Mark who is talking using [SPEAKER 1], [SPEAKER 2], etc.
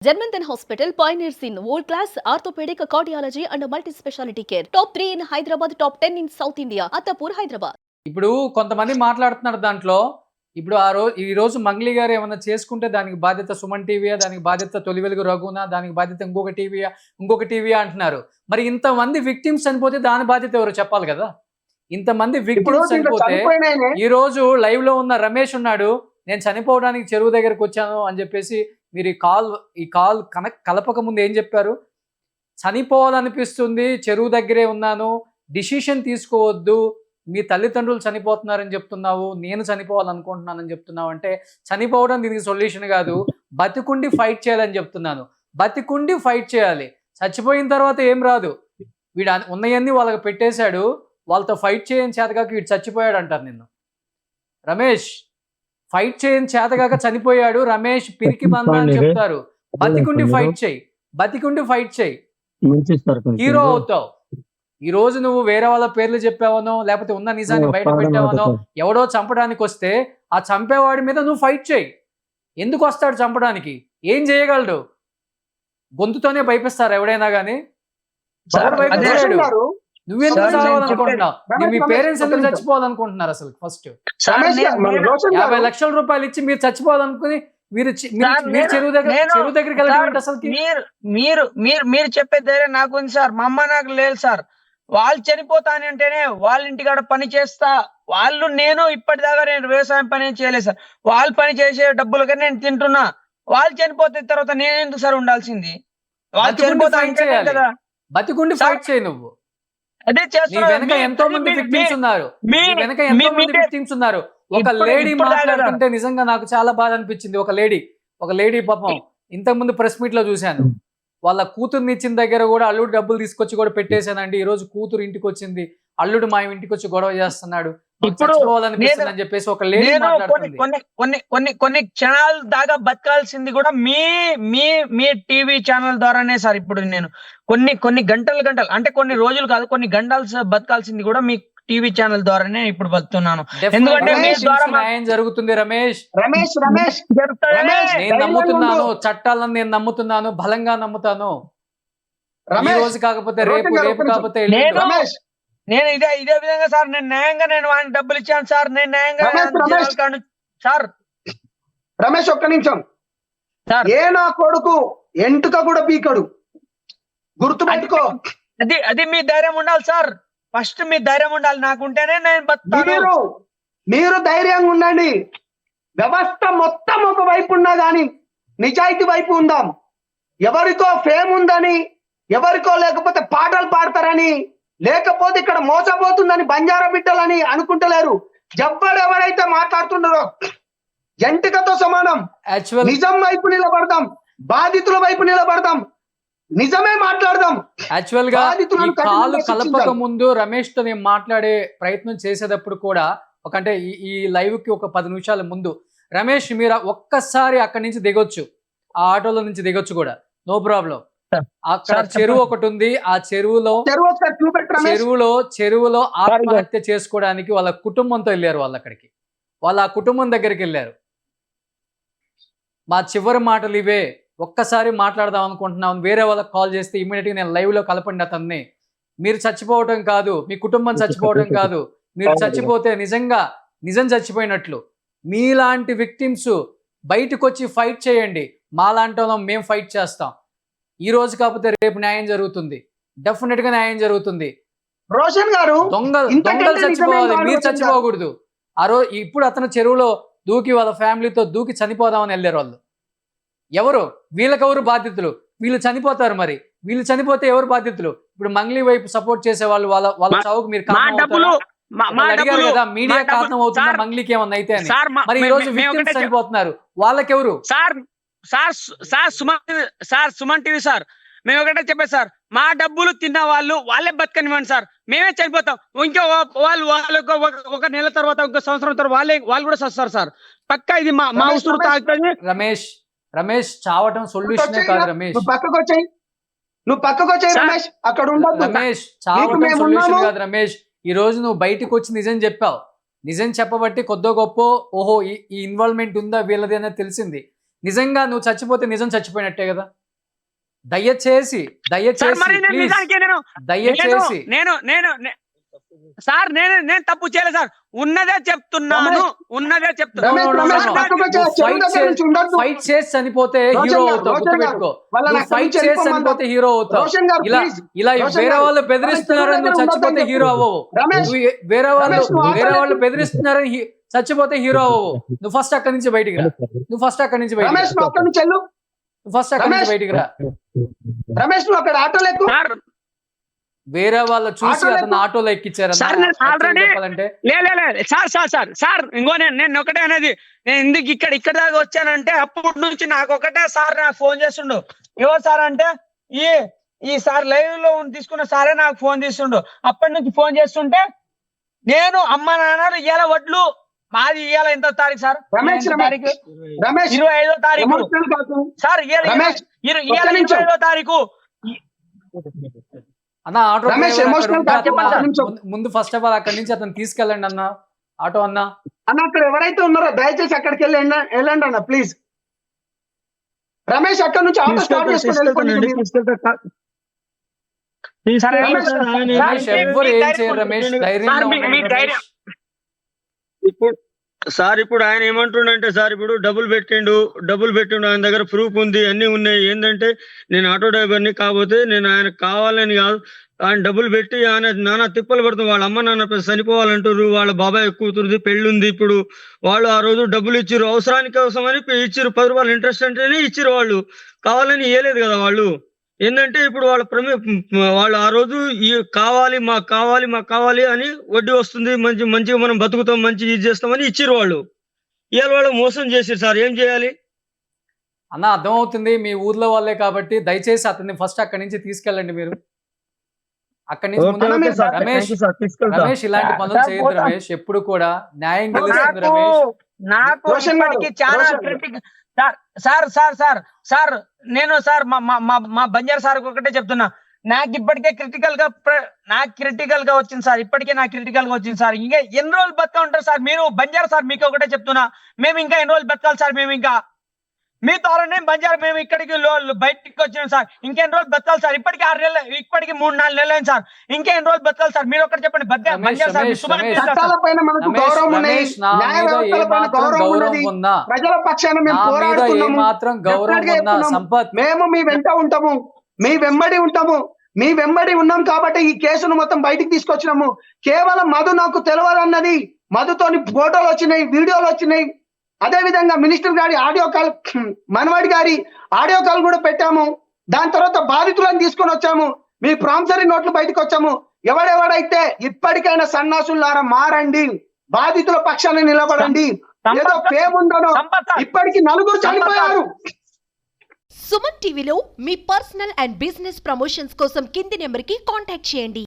[SPEAKER 1] Germanton Hospital pioneers in world-class orthopedic cardiology and multi-specialty care. Top 3 in Hyderabad, top 10 in South India. Attapur, Hyderabad.
[SPEAKER 2] ఇప్పుడు కొంతమంది మాట్లాడుతున్నారు దాంట్లో. ఇప్పుడు ఈ రోజు మంగ్లీ గారు ఏమన్నా చేసుకుంటే దానికి బాధ్యత సుమన్ టీవీయా, దానికి బాధ్యత తొలి వెలుగు రఘునా, దానికి బాధ్యత ఇంకొక టీవీయా అంటున్నారు. మరి ఇంతమంది విక్టిమ్స్ చనిపోతే దాని బాధ్యత ఎవరు చెప్పాలి కదా. ఇంతమంది విక్టిమ్స్ చనిపోతే ఈ రోజు లైవ్ లో ఉన్న రమేష్ ఉన్నాడు, నేను చనిపోవడానికి చెరువు దగ్గరకు వచ్చాను అని చెప్పేసి మీరు ఈ కాల్ కలపక ముందు ఏం చెప్పారు? చనిపోవాలనిపిస్తుంది, చెరువు దగ్గరే ఉన్నాను, డిసిషన్ తీసుకోవద్దు, మీ తల్లిదండ్రులు చనిపోతున్నారని చెప్తున్నావు, నేను చనిపోవాలనుకుంటున్నానని చెప్తున్నావు. అంటే చనిపోవడం దీనికి సొల్యూషన్ కాదు, బతికుండి ఫైట్ చేయాలని చెప్తున్నాను. బతికుండి ఫైట్ చేయాలి, చచ్చిపోయిన తర్వాత ఏం రాదు. వీడు ఉన్నవన్నీ వాళ్ళకి పెట్టేశాడు, వాళ్ళతో ఫైట్ చేయని చేతగాక వీడు చచ్చిపోయాడు అంటారు నిన్ను. రమేష్ ఫైట్ చేయని చేతగాక చనిపోయాడు, రమేష్ పిరికి బంద అని చెప్తారు. బతికుండి ఫైట్ చేయి, హీరో అవుతావు. ఈ రోజు నువ్వు వేరే వాళ్ళ పేర్లు చెప్పావనో, లేకపోతే ఉన్న నిజాన్ని బయట పెట్టావనో, ఎవడో చంపడానికి వస్తే ఆ చంపేవాడి మీద నువ్వు ఫైట్ చేయి. ఎందుకు వస్తాడు చంపడానికి? ఏం చేయగలడు? గొంతుతోనే భయపిస్తారు ఎవడైనా గానీ. నువ్వెందుకు చావాలనుకుంటున్నావు? మీ పేరెంట్స్ ఎందుకు చచ్చిపోవాలనుకుంటున్నారు? అసలు ఫస్ట్ 50 లక్షల రూపాయలు ఇచ్చి మీరు చచ్చిపోవాలనుకుని మీరు చెరువు దగ్గరికి వెళ్ళండి. అసలు
[SPEAKER 3] మీరు చెప్పే ధైర్యం నాకు ఉంది సార్. మా అమ్మ నాకు లేదు సార్. వాళ్ళు చనిపోతానంటేనే వాళ్ళ ఇంటికాడ పని చేస్తా, నేను ఇప్పటిదాకా నేను వ్యవసాయం పని చేయలేదు సార్. వాళ్ళు పని చేసే డబ్బులుగా నేను తింటున్నా. వాళ్ళు చనిపోతే తర్వాత నేను ఎందుకు సార్ ఉండాల్సింది? వాళ్ళు చనిపోతా కదా.
[SPEAKER 2] బతికుండి ఫైట్ చేయి నువ్వు.
[SPEAKER 3] అదే
[SPEAKER 2] వెనక ఎంతో మంది విక్టిమ్స్ ఉన్నారు. ఒక లేడీ మాట్లాడుతుంటే నిజంగా నాకు చాలా బాధ అనిపించింది. ఒక లేడీ పాపం ఇంతకు ముందు ప్రెస్ మీట్ లో చూశాను. వాళ్ళ కూతుర్ని ఇచ్చిన దగ్గర కూడా అల్లుడు డబ్బులు తీసుకొచ్చి కూడా పెట్టేశానండి. ఈ రోజు కూతురు ఇంటికి వచ్చింది, అల్లుడు మా ఇంటికి వచ్చి గొడవ చేస్తున్నాడు, చచ్చిపోవాలనిపిస్తుంది అని చెప్పేసి ఒక లేడీ మాట్లాడుతుంది.
[SPEAKER 3] కొన్ని క్షణాల దాకా బతకాల్సింది కూడా మీ టీవీ ఛానల్ ద్వారానే సార్. ఇప్పుడు నేను కొన్ని గంటలు అంటే కొన్ని రోజులు కాదు, కొన్ని గంటలు బతకాల్సింది కూడా మీ టీవీ ఛానల్ ద్వారానే ఇప్పుడు బతున్నాను. ఎందుకంటే
[SPEAKER 2] న్యాయం జరుగుతుంది. రమేష్ నేను నమ్ముతున్నాను, చట్టాలను నేను నమ్ముతున్నాను, బలంగా నమ్ముతాను. ఈ రోజు కాకపోతే రేపు కాకపోతే
[SPEAKER 3] నేను ఇదే విధంగా సార్, నేను న్యాయంగా వాడిని డబ్బులు ఇచ్చాను సార్. నేను న్యాయంగా సార్.
[SPEAKER 4] రమేష్ ఒక్క నిమిషం. ఏ నా కొడుకు ఎంటుక కూడా పీకడు, గుర్తుపెట్టుకో.
[SPEAKER 3] అది మీ ధైర్యం ఉండాలి సార్. ఫస్ట్ మీ ధైర్యం ఉండాలి. నాకుంటేనే నేను బతుకుతాను.
[SPEAKER 4] మీరు ధైర్యంగా ఉండండి. వ్యవస్థ మొత్తం ఒక వైపు ఉన్నా గాని నిజాయితీ వైపు ఉందాం. ఎవరికో ఫేమ్ ఉందని, ఎవరికో లేకపోతే పాటలు పాడతారని, లేకపోతే ఇక్కడ మోసపోతుందని బంజారా బిడ్డలని అనుకుంటలేరు. ఎవరైతే మాట్లాడుతున్నారో ఎంటికతో సమానం. నిజం వైపు నిలబడదాం, బాధితుల వైపు నిలబడదాం, నిజమే మాట్లాడదాం.
[SPEAKER 2] యాక్చువల్ గా కాలు కలపక ముందు రమేష్ తో నేను మాట్లాడే ప్రయత్నం చేసేటప్పుడు కూడా అంటే ఈ లైవ్ కి ఒక 10 నిమిషాల ముందు, రమేష్ మీరు ఒక్కసారి అక్కడి నుంచి దిగొచ్చు, ఆ ఆటోలో నుంచి దిగొచ్చు కూడా, నో ప్రాబ్లం. అక్కడ చెరువు ఒకటి ఉంది, ఆ చెరువులో ఆత్మహత్య చేసుకోవడానికి వాళ్ళ కుటుంబంతో వెళ్ళారు. వాళ్ళు అక్కడికి, వాళ్ళ ఆ కుటుంబం దగ్గరికి వెళ్ళారు. మా చివరి మాటలు ఇవే, ఒక్కసారి మాట్లాడదాం అనుకుంటున్నాను, వేరే వాళ్ళకి కాల్ చేస్తే ఇమీడియట్గా నేను లైవ్ లో కలపండి అతన్ని. మీరు చచ్చిపోవటం కాదు, మీ కుటుంబం చచ్చిపోవటం కాదు, మీరు చచ్చిపోతే నిజం చచ్చిపోయినట్లు. మీలాంటి విక్టిమ్స్ బయటకు వచ్చి ఫైట్ చేయండి. మాలాంటి వాళ్ళం మేము ఫైట్ చేస్తాం. ఈ రోజు కాకపోతే రేపు న్యాయం జరుగుతుంది, డెఫినెట్ గా న్యాయం జరుగుతుంది.
[SPEAKER 4] రోషన్ గారు
[SPEAKER 2] దొంగలు చచ్చిపోవాలి, మీరు చచ్చిపోకూడదు. ఇప్పుడు అతను చెరువులో దూకి వాళ్ళ ఫ్యామిలీతో దూకి చనిపోదామని వెళ్ళారు వాళ్ళు. ఎవరు? వీళ్ళకెవరు బాధ్యతలు? వీళ్ళు చనిపోతారు, మరి వీళ్ళు చనిపోతే ఎవరు బాధ్యతలు? ఇప్పుడు మంగ్లీ వైపు సపోర్ట్ చేసే వాళ్ళు వాళ్ళ చావుకు మీరు అడిగారు కదా, మీడియా కారణం అవుతుందా మంగ్లీకి ఏమన్నా అయితే అని. మరి ఈ రోజు విక్టిమ్స్ చనిపోతున్నారు, వాళ్ళకెవరు?
[SPEAKER 3] సుమన్ టీవీ సార్, మేము ఒకటే చెప్పారు సార్, మా డబ్బులు తిన్న వాళ్ళే బతకనివ్వండి సార్, మేమే చనిపోతాం. ఇంకో వాళ్ళకు ఒక నెల తర్వాత, ఒక సంవత్సరం తర్వాత వాళ్ళు కూడా వస్తారు సార్. పక్కా ఇది మా ఉసురు తాగుతుంది.
[SPEAKER 2] రమేష్ చావటం సొల్యూషనే కాదు. రమేష్
[SPEAKER 4] నువ్వు పక్కకు వచ్చాయి రమేష్, అక్కడ
[SPEAKER 2] రమేష్ చావటం సొల్యూషన్ కాదు. రమేష్ ఈ రోజు నువ్వు బయటకు వచ్చి నిజం చెప్పావు. నిజం చెప్పబట్టి కొద్దో గొప్ప ఓహో ఈ ఇన్వాల్వ్మెంట్ ఉందా వీళ్ళది అనేది తెలిసింది. నిజంగా నువ్వు చచ్చిపోతే నిజం చచ్చిపోయినట్టే కదా. దయచేసి
[SPEAKER 3] సార్ మరి నేను
[SPEAKER 2] please,
[SPEAKER 3] నిజానికి
[SPEAKER 2] దయచేసి
[SPEAKER 3] సార్ నేను తప్పు చేయలేదు సార్, ఉన్నదే చెప్తున్నాను.
[SPEAKER 2] ఫైట్ చేసి చనిపోతే హీరో అవుతావు, గుర్తుపెట్టుకో. ఫైట్ చేసి చనిపోతే హీరో అవుతావు. ఇలా వేరే వాళ్ళు బెదిరిస్తున్నారని నువ్వు చచ్చిపోతే హీరో అవ్వవు. వేరే వాళ్ళు బెదిరిస్తున్నారని చచ్చిపోతే హీరో అవ్వవు. నువ్వు ఫస్ట్ అక్కడి నుంచి బయటికి రా.
[SPEAKER 4] రమేష్ నువ్వు అక్కడ ఆటోలో ఎక్కువ.
[SPEAKER 2] వేరే వాళ్ళు చూసి అతను ఆటోలో ఎక్కించారు
[SPEAKER 3] చెప్పాలంటే సార్ ఇంకో నేను ఒకటే అనేది, నేను ఎందుకు ఇక్కడ దాకా వచ్చానంటే అప్పటి నుంచి నాకు ఒకటే సార్ నాకు ఫోన్ చేస్తుండు. ఎవరు సార్ అంటే ఈ సార్ లైవ్ లో తీసుకున్న సారే నాకు ఫోన్ చేస్తుండు. అప్పటి నుంచి ఫోన్ చేస్తుంటే నేను అమ్మ నాన్న ఇవాళ వడ్లు మాది ఇవాళ ఎంత తారీఖు సార్? 25వ తారీఖు సార్. ఇవాళ 25వ తారీఖు
[SPEAKER 2] అన్న. ఆటో ముందు ఫస్ట్ ఆఫ్ ఆల్ అక్కడి నుంచి అతను తీసుకెళ్ళండి అన్న. ఆటో అన్న
[SPEAKER 4] అక్కడ ఎవరైతే ఉన్నారో దయచేసి అక్కడికి వెళ్ళండి అన్న ప్లీజ్. రమేష్ అక్కడ నుంచి ఆటో స్టార్ట్ చేసుకుని
[SPEAKER 2] రమేష్ ఎవ్వరు ఏం చేయరు. రమేష్ ధైర్యం.
[SPEAKER 5] ఇప్పుడు ఆయన ఏమంటుండంటే సార్, ఇప్పుడు డబ్బులు పెట్టిండు ఆయన దగ్గర ప్రూఫ్ ఉంది, అన్ని ఉన్నాయి. ఏంటంటే నేను ఆటో డ్రైవర్ని, కాకపోతే నేను ఆయన కావాలని కాదు, ఆయన డబ్బులు పెట్టి ఆయన నానా తిప్పలు పడుతుంది. వాళ్ళ అమ్మ నాన్న చనిపోవాలంటారు, వాళ్ళ బాబాయ్ కూతురుది పెళ్ళుంది. ఇప్పుడు వాళ్ళు ఆ రోజు డబ్బులు ఇచ్చిర్రు, అవసరానికి కోసమని ఇచ్చిర్రు. 10 రూపాయలు ఇంట్రెస్ట్ అంటేనే ఇచ్చిర్రు. వాళ్ళు కావాలని ఇవ్వలేదు కదా. వాళ్ళు ఏంటంటే ఇప్పుడు వాళ్ళు ఆ రోజు మాకు కావాలి అని వడ్డీ వస్తుంది, మంచిగా మనం బతుకుతాం, మంచిగా ఇది చేస్తామని ఇచ్చిర్రు. వాళ్ళు ఇవాళ వాళ్ళు మోసం చేసిర్రు సార్. ఏం చేయాలి
[SPEAKER 2] అన్న? అర్థమవుతుంది, మీ ఊర్లో వాళ్ళే కాబట్టి దయచేసి అతన్ని ఫస్ట్ అక్కడి నుంచి తీసుకెళ్ళండి. మీరు అక్కడి నుంచి రమేష్ ఇలాంటి పనులు చేయొద్దు రమేష్. ఎప్పుడు కూడా న్యాయం గెలుస్తుంది రమేష్.
[SPEAKER 3] నాకు ఇప్పటికీ చాలా సార్ నేను సార్ మా బంజారా సార్ ఒకటే చెప్తున్నా, నాకు ఇప్పటికే క్రిటికల్ గా వచ్చింది సార్. ఇప్పటికే నాకు క్రిటికల్ గా వచ్చింది సార్. ఇంకా ఎన్ని రోజులు బతక ఉంటారు సార్ మీరు? బంజారా సార్ మీకు ఒకటే చెప్తున్నా, మేము ఇంకా ఎన్ని రోజులు బతకాలి సార్? మేము ఇంకా మీ ద్వారా బంజారా మేము ఇక్కడికి బయటికి వచ్చినాం సార్. ఇంకెన్ని రోజులు బతకాలి సార్? ఇప్పటికి 6 నెలలు, ఇప్పటికి 3-4 నెలలు అయింది సార్. ఇంకెన్ని రోజులు బతకాలి సార్? మీరు ఒకటి చెప్పండి. బంజారా సార్
[SPEAKER 4] ప్రజల పక్షాన మేము పోరాడుతున్నాము. మేము మీ వెంట ఉంటాము, మీ వెంబడి ఉన్నాం కాబట్టి ఈ కేసును మొత్తం బయటికి తీసుకొచ్చినాము. కేవలం మధు నాకు తెలియదు అన్నది, మధుతోని ఫోటోలు వచ్చినాయి, వీడియోలు వచ్చినాయి. అదే విధంగా మినిస్టర్ గారి ఆడియో కాల్, మనవాడి గారి ఆడియో కాల్ కూడా పెట్టాము. దాని తర్వాత బాధితులను తీసుకొని వచ్చాము, మీ ప్రామిసరీ నోట్లు బయటకు వచ్చాము. ఎవడెవడైతే ఇప్పటికైనా సన్నాసులారా మారండి, బాధితుల పక్షాన నిలబడండి. ఏదో ఫేమ్ ఉందనో ఇప్పటికి 4 చనిపోయారు.
[SPEAKER 1] సుమన్ టీవీలో మీ పర్సనల్ అండ్ బిజినెస్ ప్రమోషన్స్ కోసం కింది నెంబర్కి కాంటాక్ట్ చేయండి.